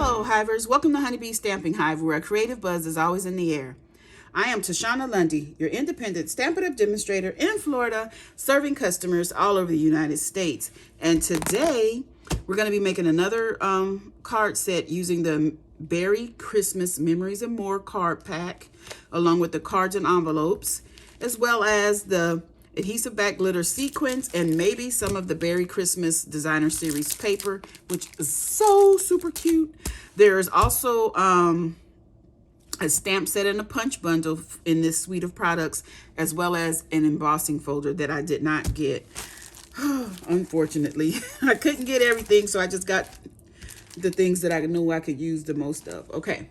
Hello, Hivers. Welcome to Honeybee Stamping Hive, where a creative buzz is always in the air. I am Tashana Lundy, your independent Stampin' Up Demonstrator in Florida, serving customers all over the United States. And today, we're going to be making another card set using the Beary Christmas Memories and More card pack, along with the cards and envelopes, as well as the adhesive back glitter sequins and maybe some of the Beary Christmas Designer Series paper, which is so super cute. There's also a stamp set and a punch bundle in this suite of products, as well as an embossing folder that I did not get. Unfortunately, I couldn't get everything, so I just got the things that I knew I could use the most of. Okay,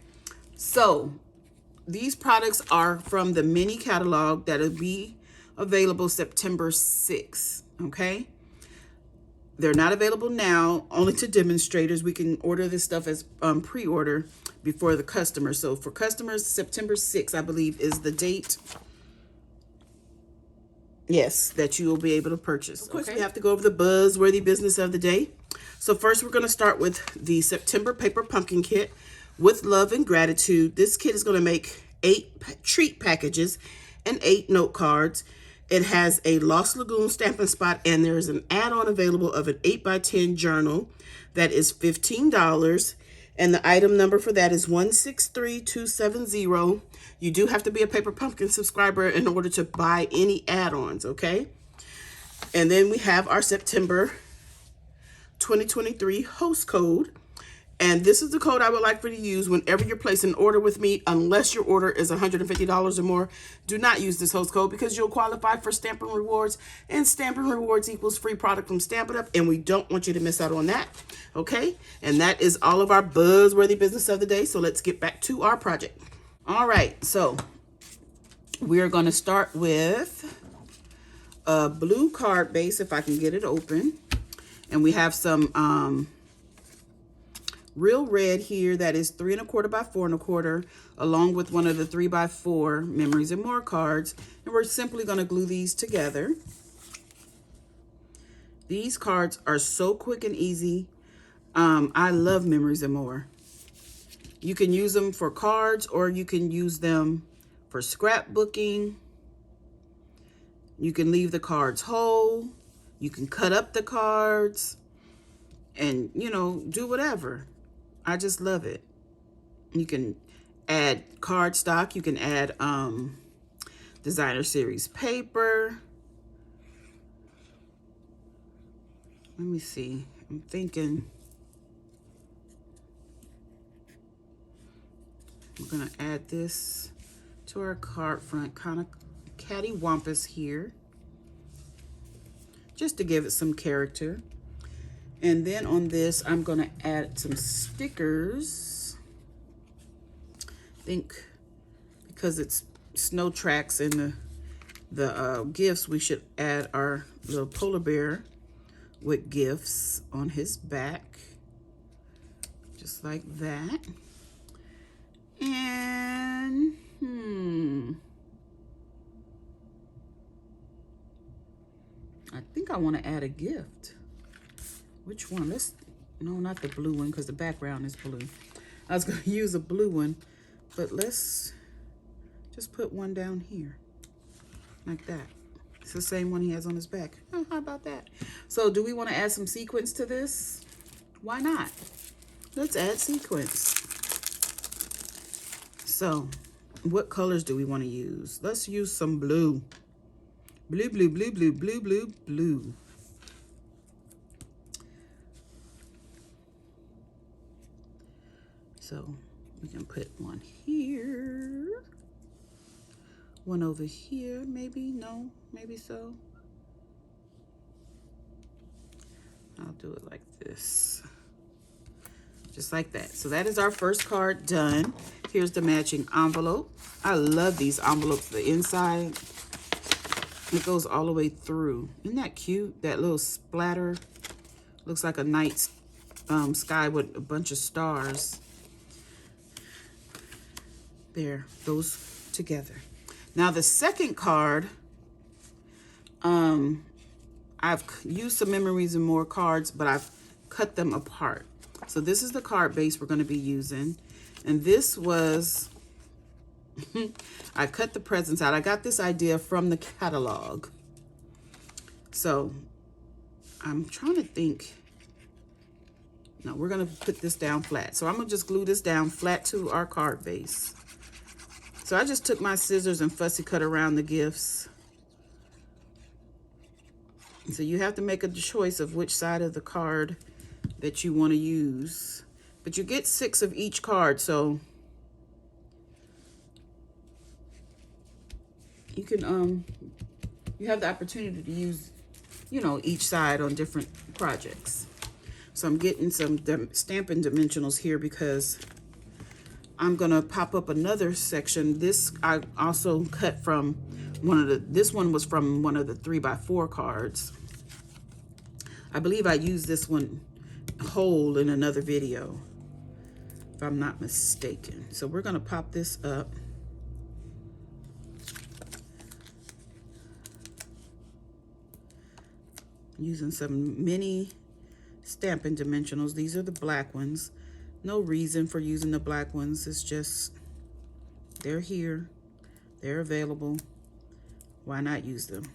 so these products are from the mini catalog that'll be available September 6th, okay? They're not available now, only to demonstrators. We can order this stuff as pre-order before the customer. So for customers, September 6th, I believe, is the date. Yes, that you will be able to purchase. Of course, we have to go over the buzzworthy business of the day. So first, we're going to start with the September Paper Pumpkin Kit. With love and gratitude, this kit is going to make 8 treat packages and 8 note cards. It has a Lost Lagoon stamping spot, and there's an add-on available of an 8x10 journal that is $15. And the item number for that is 163270. You do have to be a Paper Pumpkin subscriber in order to buy any add-ons, okay? And then we have our September 2023 host code. And this is the code I would like for you to use whenever you're placing an order with me, unless your order is $150 or more. Do not use this host code because you'll qualify for Stampin' Rewards, and Stampin' Rewards equals free product from Stampin' Up, and we don't want you to miss out on that, okay? And that is all of our buzzworthy business of the day, so let's get back to our project. All right, so we're going to start with a blue card base, if I can get it open. And we have some real red here that is 3 1/4 by 4 1/4, along with one of the 3x4 Memories and More cards. And we're simply going to glue these together. These cards are so quick and easy. I love Memories and More. You can use them for cards, or you can use them for scrapbooking. You can leave the cards whole. You can cut up the cards and, you know, do whatever. I just love it. You can add cardstock. You can add Designer Series paper. Let me see. I'm thinking we're going to add this to our card front, kind of cattywampus here, just to give it some character. And then on this, I'm going to add some stickers. I think because it's snow tracks and the gifts, we should add our little polar bear with gifts on his back. Just like that. And, I think I want to add a gift. Which one? No, not the blue one, because the background is blue. I was going to use a blue one, but let's just put one down here, like that. It's the same one he has on his back. Oh, how about that? So do we want to add some sequins to this? Why not? Let's add sequins. So what colors do we want to use? Let's use some blue. Blue, blue, blue, blue, blue, blue, blue. So we can put one here, one over here, maybe, no, maybe so. I'll do it like this, just like that. So that is our first card done. Here's the matching envelope. I love these envelopes, the inside, it goes all the way through. Isn't that cute? That little splatter, looks like a night sky with a bunch of stars. There, those together. Now the second card, I've used some Memories and More cards, but I've cut them apart. So this is the card base we're going to be using. And this was, I cut the presents out. I got this idea from the catalog. So I'm trying to think. No, we're going to put this down flat. So I'm going to just glue this down flat to our card base. So I just took my scissors and fussy cut around the gifts. So you have to make a choice of which side of the card that you want to use. But you get 6 of each card, so you can you have the opportunity to use, you know, each side on different projects. So I'm getting some Stampin' Dimensionals here because I'm gonna pop up another section. This I also cut from this one was from one of the 3x4 cards. I believe I used this one whole in another video, if I'm not mistaken. So we're gonna pop this up. Using some mini Stampin' Dimensionals. These are the black ones. No reason for using the black ones. It's just, they're here. They're available. Why not use them?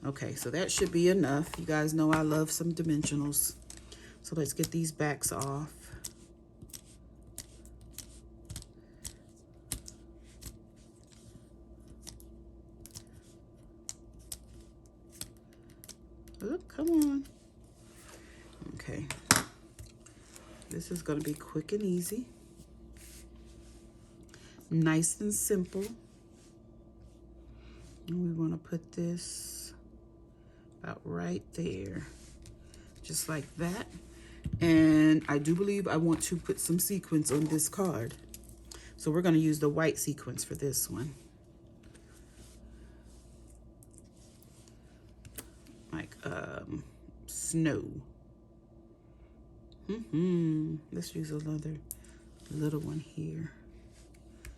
Okay, so that should be enough. You guys know I love some dimensionals. So let's get these backs off. Oh, come on. Okay. This is going to be quick and easy. Nice and simple. And we want to put this about right there. Just like that. And I do believe I want to put some sequins on this card. So we're going to use the white sequins for this one. Like snow. Let's use another little one here.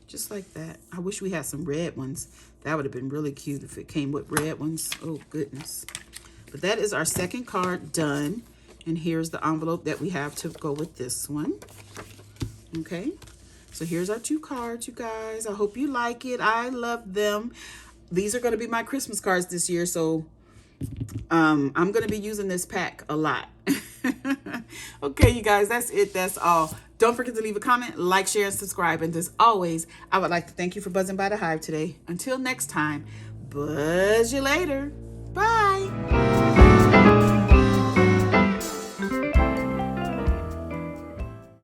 Just like that. I wish we had some red ones. That would have been really cute if it came with red ones. Oh, goodness. But that is our second card done. And here's the envelope that we have to go with this one. Okay. So here's our 2 cards, you guys. I hope you like it. I love them. These are going to be my Christmas cards this year. So I'm going to be using this pack a lot. Okay, you guys, that's it. That's all. Don't forget to leave a comment, like, share, and subscribe. And as always, I would like to thank you for buzzing by the Hive today. Until next time, buzz you later. Bye.